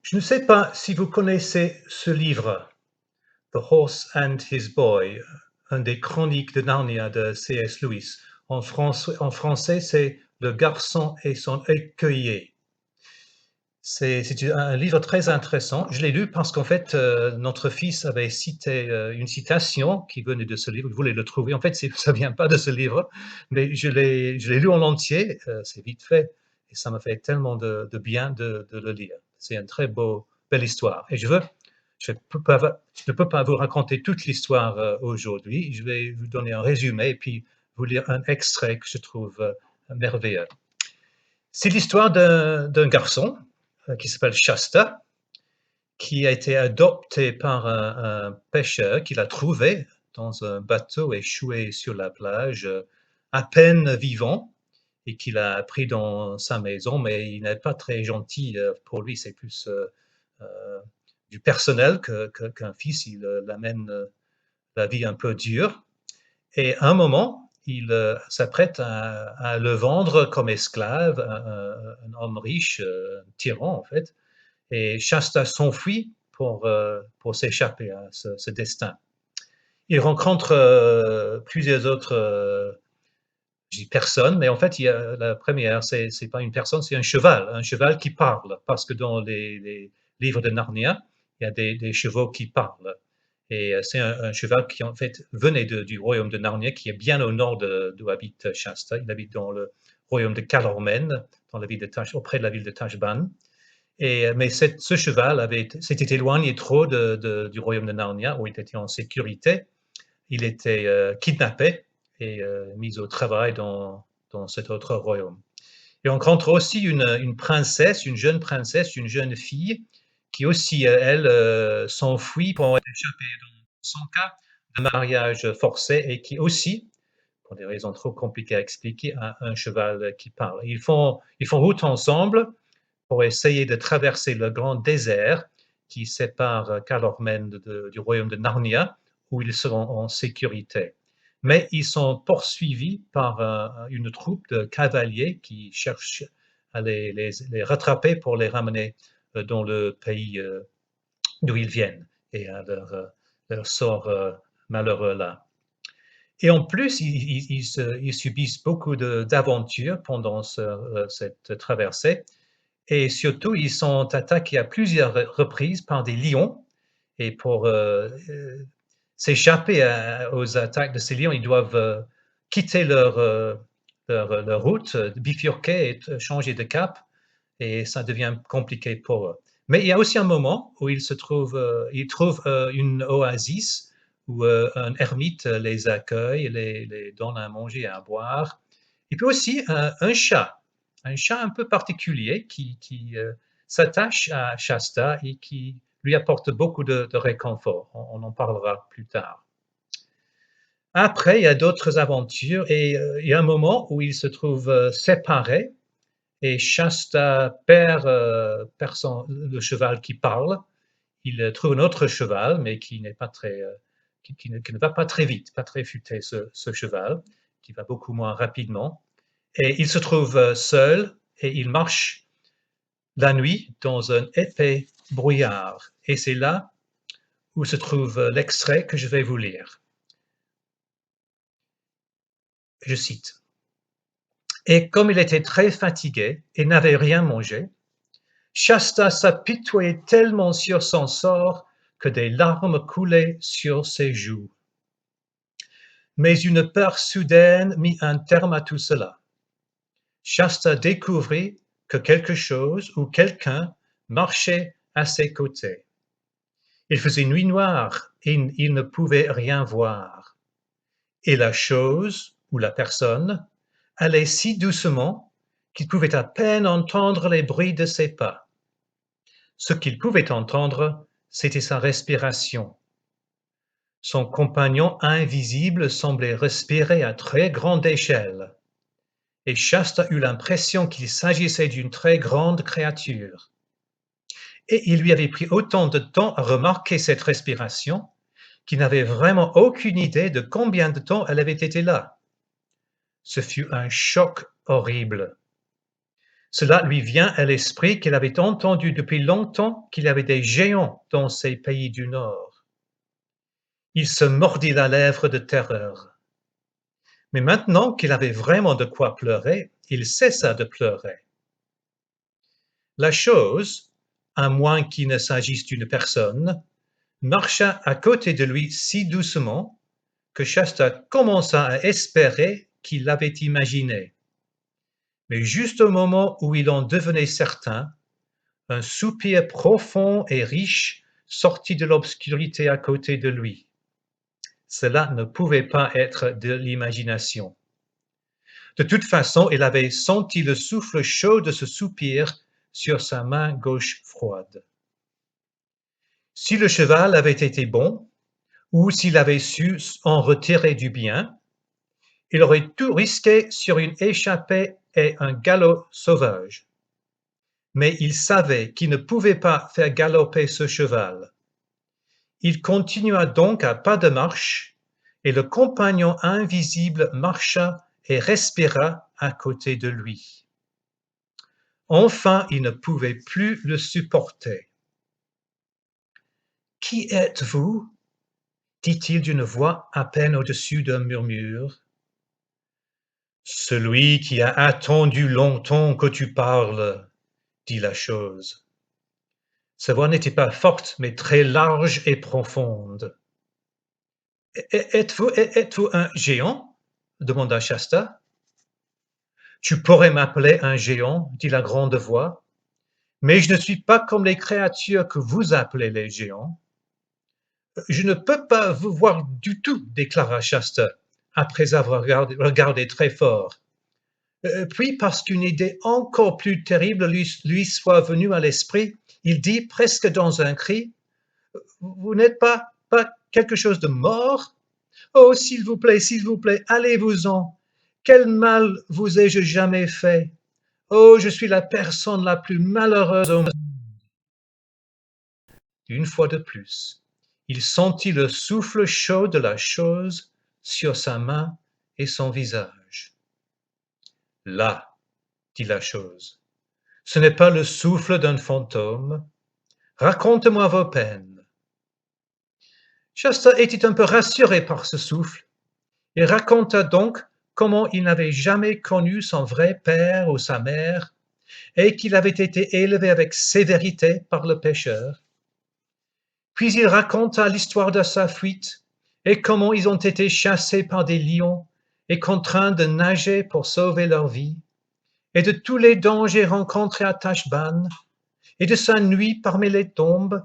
Je ne sais pas si vous connaissez ce livre, The Horse and His Boy, un des chroniques de Narnia de C.S. Lewis. En français, c'est Le garçon et son écuyer. C'est un livre très intéressant. Je l'ai lu parce qu'en fait, notre fils avait cité une citation qui venait de ce livre. Il voulait le trouver. En fait, ça vient pas de ce livre, mais je l'ai lu en entier. C'est vite fait et ça m'a fait tellement de bien de le lire. C'est une très belle histoire. Et je ne peux pas vous raconter toute l'histoire aujourd'hui. Je vais vous donner un résumé et puis vous lire un extrait que je trouve merveilleux. C'est l'histoire d'un garçon qui s'appelle Shasta, qui a été adopté par un pêcheur qu'il a trouvé dans un bateau échoué sur la plage, à peine vivant, et qu'il a pris dans sa maison, mais il n'est pas très gentil pour lui, c'est plus du personnel qu'un fils, il l'amène la vie un peu dure. Et à un moment, il s'apprête à le vendre comme esclave à un homme riche, un tyran en fait, et Shasta s'enfuit pour s'échapper à ce destin. Il rencontre plusieurs autres je dis personnes, mais en fait, il y a la première, c'est pas une personne, c'est un cheval qui parle, parce que dans les livres de Narnia, il y a des chevaux qui parlent. Et c'est un cheval qui en fait venait du royaume de Narnia, qui est bien au nord d'où habite Shasta. Il habite dans le royaume de Calormen, dans la ville de auprès de la ville de Tashban. Mais ce cheval s'était éloigné trop du royaume de Narnia, où il était en sécurité. Il était kidnappé et mis au travail dans cet autre royaume. Et on rencontre aussi une princesse, une jeune princesse, une jeune fille, qui aussi, elle, s'enfuit pour échapper dans son cas de mariage forcé et qui aussi, pour des raisons trop compliquées à expliquer, a un cheval qui parle. Ils font route ensemble pour essayer de traverser le grand désert qui sépare Calormen du royaume de Narnia, où ils seront en sécurité. Mais ils sont poursuivis par une troupe de cavaliers qui cherchent à les rattraper pour les ramener dans le pays d'où ils viennent et à leur sort malheureux là. Et en plus, ils subissent beaucoup d'aventures pendant cette traversée et surtout, ils sont attaqués à plusieurs reprises par des lions. Et pour s'échapper aux attaques de ces lions, ils doivent quitter leur route, bifurquer et changer de cap. Et ça devient compliqué pour eux. Mais il y a aussi un moment où ils trouvent une oasis où un ermite les accueille, les donne à manger et à boire. Et puis aussi un chat un peu particulier qui s'attache à Shasta et qui lui apporte beaucoup de réconfort. On en parlera plus tard. Après, il y a d'autres aventures et il y a un moment où ils se trouvent séparés et Shasta perd le cheval qui parle. Il trouve un autre cheval, mais qui n'est pas très, qui ne va pas très vite, pas très futé, ce cheval, qui va beaucoup moins rapidement. Et il se trouve seul et il marche la nuit dans un épais brouillard. Et c'est là où se trouve l'extrait que je vais vous lire. Je cite. Et comme il était très fatigué et n'avait rien mangé, Shasta s'apitoyait tellement sur son sort que des larmes coulaient sur ses joues. Mais une peur soudaine mit un terme à tout cela. Shasta découvrit que quelque chose ou quelqu'un marchait à ses côtés. Il faisait nuit noire et il ne pouvait rien voir. Et la chose ou la personne allait si doucement qu'il pouvait à peine entendre les bruits de ses pas. Ce qu'il pouvait entendre, c'était sa respiration. Son compagnon invisible semblait respirer à très grande échelle, et Shasta eut l'impression qu'il s'agissait d'une très grande créature. Et il lui avait pris autant de temps à remarquer cette respiration qu'il n'avait vraiment aucune idée de combien de temps elle avait été là. Ce fut un choc horrible. Cela lui vient à l'esprit qu'il avait entendu depuis longtemps qu'il y avait des géants dans ces pays du Nord. Il se mordit la lèvre de terreur. Mais maintenant qu'il avait vraiment de quoi pleurer, il cessa de pleurer. La chose, à moins qu'il ne s'agisse d'une personne, marcha à côté de lui si doucement que Shasta commença à espérer qu'il l'avait imaginé. Mais juste au moment où il en devenait certain, un soupir profond et riche sortit de l'obscurité à côté de lui. Cela ne pouvait pas être de l'imagination. De toute façon, il avait senti le souffle chaud de ce soupir sur sa main gauche froide. Si le cheval avait été bon, ou s'il avait su en retirer du bien, il aurait tout risqué sur une échappée et un galop sauvage. Mais il savait qu'il ne pouvait pas faire galoper ce cheval. Il continua donc à pas de marche, et le compagnon invisible marcha et respira à côté de lui. Enfin, il ne pouvait plus le supporter. « Qui êtes-vous » dit-il d'une voix à peine au-dessus d'un murmure. « Celui qui a attendu longtemps que tu parles, » dit la chose. Sa voix n'était pas forte, mais très large et profonde. « Êtes-vous un géant » demanda Shasta. « Tu pourrais m'appeler un géant, » dit la grande voix, « mais je ne suis pas comme les créatures que vous appelez les géants. »« Je ne peux pas vous voir du tout, » déclara Shasta, après avoir regardé très fort. Puis, parce qu'une idée encore plus terrible lui soit venue à l'esprit, il dit presque dans un cri, « Vous n'êtes pas quelque chose de mort ? Oh, s'il vous plaît, allez-vous-en. Quel mal vous ai-je jamais fait ? Oh, je suis la personne la plus malheureuse au monde. » Une fois de plus, il sentit le souffle chaud de la chose sur sa main et son visage. « Là, » dit la chose, « ce n'est pas le souffle d'un fantôme. Raconte-moi vos peines. » Shasta était un peu rassuré par ce souffle. Il raconta donc comment il n'avait jamais connu son vrai père ou sa mère et qu'il avait été élevé avec sévérité par le pêcheur. Puis il raconta l'histoire de sa fuite et comment ils ont été chassés par des lions et contraints de nager pour sauver leur vie, et de tous les dangers rencontrés à Tashbaan, et de sa nuit parmi les tombes,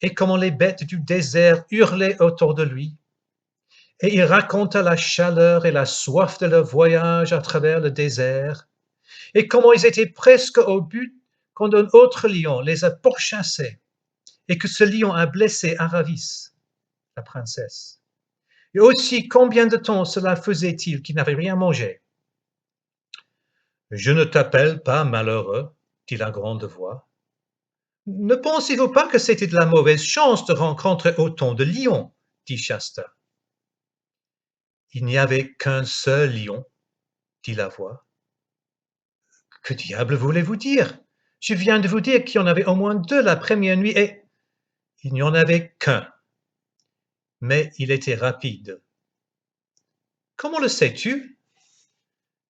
et comment les bêtes du désert hurlaient autour de lui. Et il raconta la chaleur et la soif de leur voyage à travers le désert, et comment ils étaient presque au but quand un autre lion les a pourchassés, et que ce lion a blessé Aravis, la princesse. Et aussi combien de temps cela faisait-il qu'il n'avait rien mangé. « Je ne t'appelle pas malheureux, » dit la grande voix. « Ne pensez-vous pas que c'était de la mauvaise chance de rencontrer autant de lions » dit Shasta. « Il n'y avait qu'un seul lion, » dit la voix. « Que diable voulez-vous dire ? Je viens de vous dire qu'il y en avait au moins deux la première nuit et… » « Il n'y en avait qu'un, mais il était rapide. »« Comment le sais-tu ? » ?»«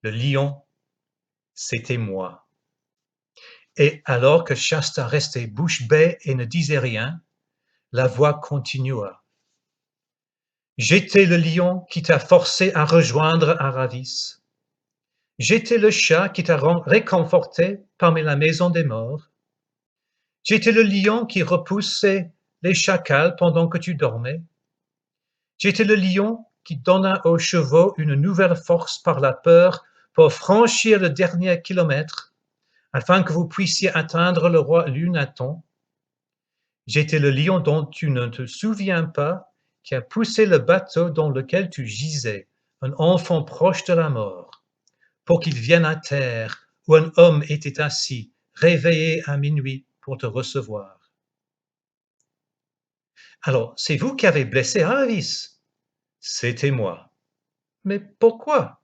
Le lion, c'était moi. » Et alors que Shasta restait bouche bée et ne disait rien, la voix continua. « J'étais le lion qui t'a forcé à rejoindre Aravis. J'étais le chat qui t'a réconforté parmi la maison des morts. J'étais le lion qui repoussait les chacals pendant que tu dormais. J'étais le lion qui donna aux chevaux une nouvelle force par la peur pour franchir le dernier kilomètre, afin que vous puissiez atteindre le roi Lunaton. J'étais le lion dont tu ne te souviens pas, qui a poussé le bateau dans lequel tu gisais, un enfant proche de la mort, pour qu'il vienne à terre où un homme était assis, réveillé à minuit pour te recevoir. Alors, c'est vous qui avez blessé Aravis ? C'était moi. Mais pourquoi ?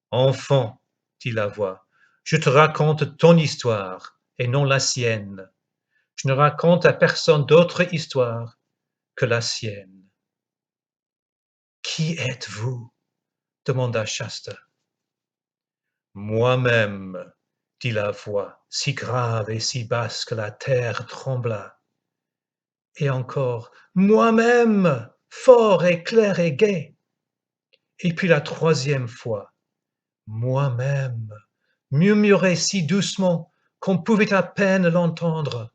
Enfant, dit la voix, Je te raconte ton histoire et non la sienne. Je ne raconte à personne d'autre histoire que la sienne. Qui êtes-vous? Demanda Shasta. Moi-même, dit la voix, si grave et si basse que la terre trembla. Et encore, moi-même, fort et clair et gai. Et puis la troisième fois, moi-même, murmuré si doucement qu'on pouvait à peine l'entendre.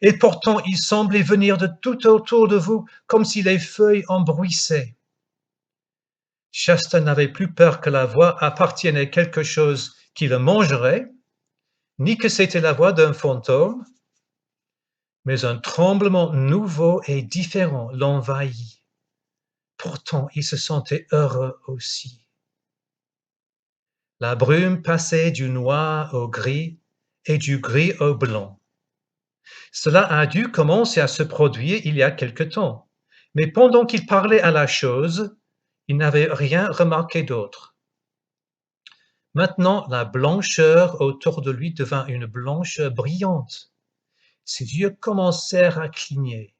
Et pourtant il semblait venir de tout autour de vous comme si les feuilles en bruissaient. Shasta n'avait plus peur que la voix appartienne à quelque chose qui le mangerait, ni que c'était la voix d'un fantôme, mais un tremblement nouveau et différent l'envahit. Pourtant il se sentait heureux aussi. La brume passait du noir au gris et du gris au blanc. Cela a dû commencer à se produire il y a quelque temps, mais pendant qu'il parlait à la chose, il n'avait rien remarqué d'autre. Maintenant, la blancheur autour de lui devint une blancheur brillante. Ses yeux commencèrent à cligner.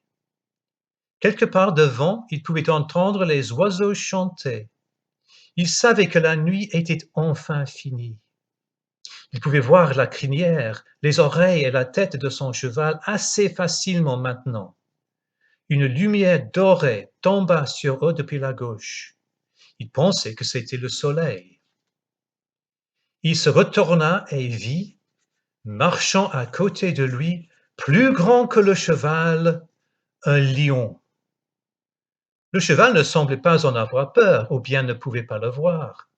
Quelque part devant, il pouvait entendre les oiseaux chanter. Il savait que la nuit était enfin finie. Il pouvait voir la crinière, les oreilles et la tête de son cheval assez facilement maintenant. Une lumière dorée tomba sur eux depuis la gauche. Il pensait que c'était le soleil. Il se retourna et vit, marchant à côté de lui, plus grand que le cheval, un lion. Le cheval ne semblait pas en avoir peur, ou bien ne pouvait pas le voir.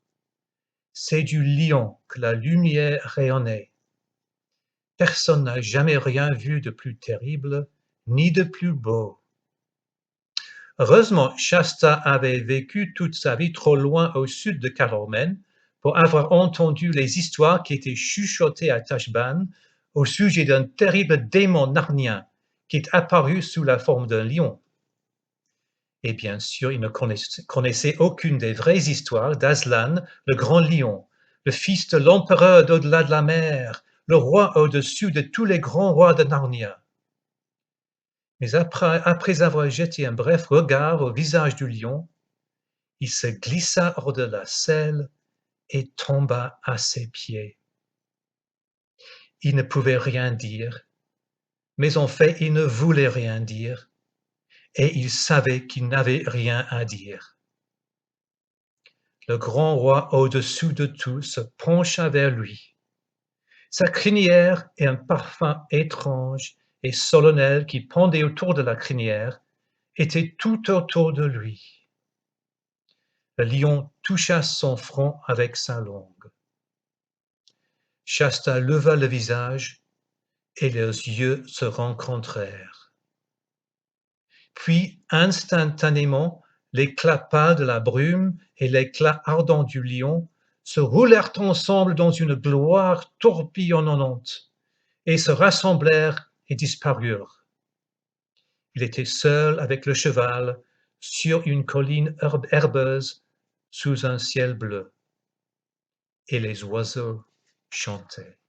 C'est du lion que la lumière rayonnait. Personne n'a jamais rien vu de plus terrible, ni de plus beau. Heureusement, Shasta avait vécu toute sa vie trop loin au sud de Carolmen pour avoir entendu les histoires qui étaient chuchotées à Tashbaan au sujet d'un terrible démon narnien qui est apparu sous la forme d'un lion. Et bien sûr, il ne connaissait aucune des vraies histoires d'Aslan, le grand lion, le fils de l'empereur d'au-delà de la mer, le roi au-dessus de tous les grands rois de Narnia. Mais après avoir jeté un bref regard au visage du lion, il se glissa hors de la selle et tomba à ses pieds. Il ne pouvait rien dire, mais en fait il ne voulait rien dire, et il savait qu'il n'avait rien à dire. Le grand roi au-dessous de tout se pencha vers lui. Sa crinière et un parfum étrange et solennel qui pendait autour de la crinière étaient tout autour de lui. Le lion toucha son front avec sa langue. Shasta leva le visage et leurs yeux se rencontrèrent. Puis, instantanément, l'éclat pâle de la brume et l'éclat ardent du lion se roulèrent ensemble dans une gloire tourbillonnante et se rassemblèrent et disparurent. Il était seul avec le cheval sur une colline herbeuse sous un ciel bleu. Et les oiseaux chantaient.